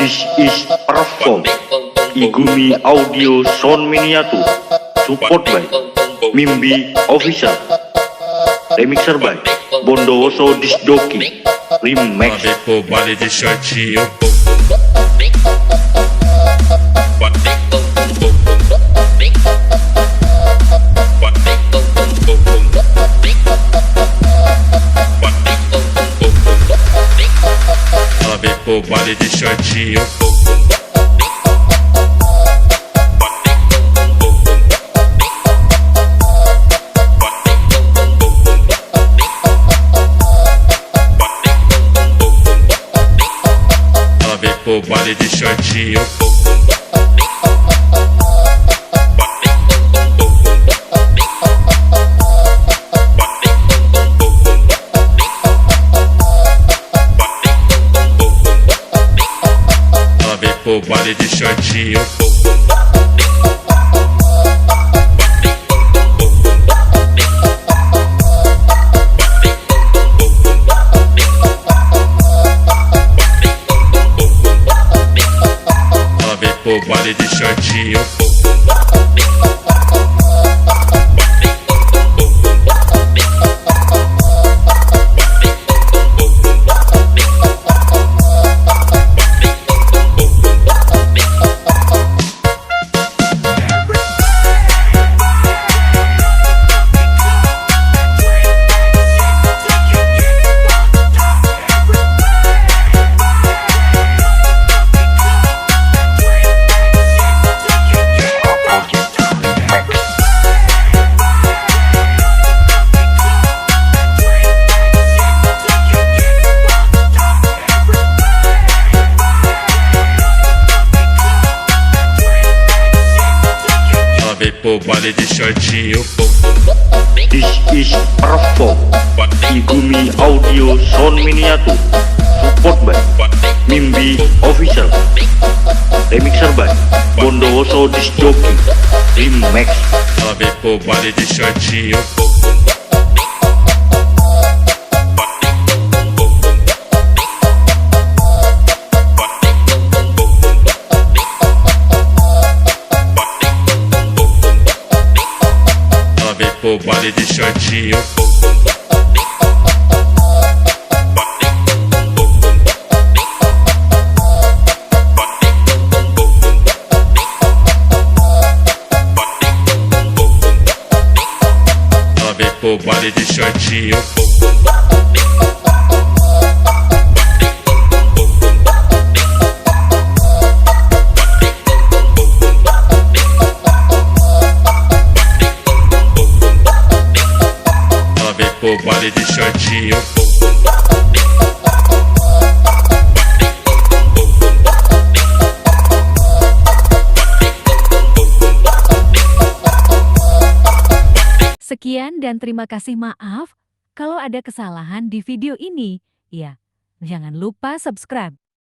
This is perform Igumi Audio Sound Miniatur. Support by Mimbi Official. Remixer by Bondowoso Disdoki. Remix. Vale de shortinho. Vale de shortinho. Vale de shortinho. Vale de shortinho. Vale de shortinho. Vale de shortinho. This is perform Igumi Audio Sound Miniatur. Support by Mimbi Official. Remixer by Bondowoso Disdoki. Remix. Vale de shortinho. Vale de shortinho. Vale de shortinho. Vale de shortinho. Sekian dan terima kasih, maaf kalau ada kesalahan di video ini. Ya, jangan lupa subscribe.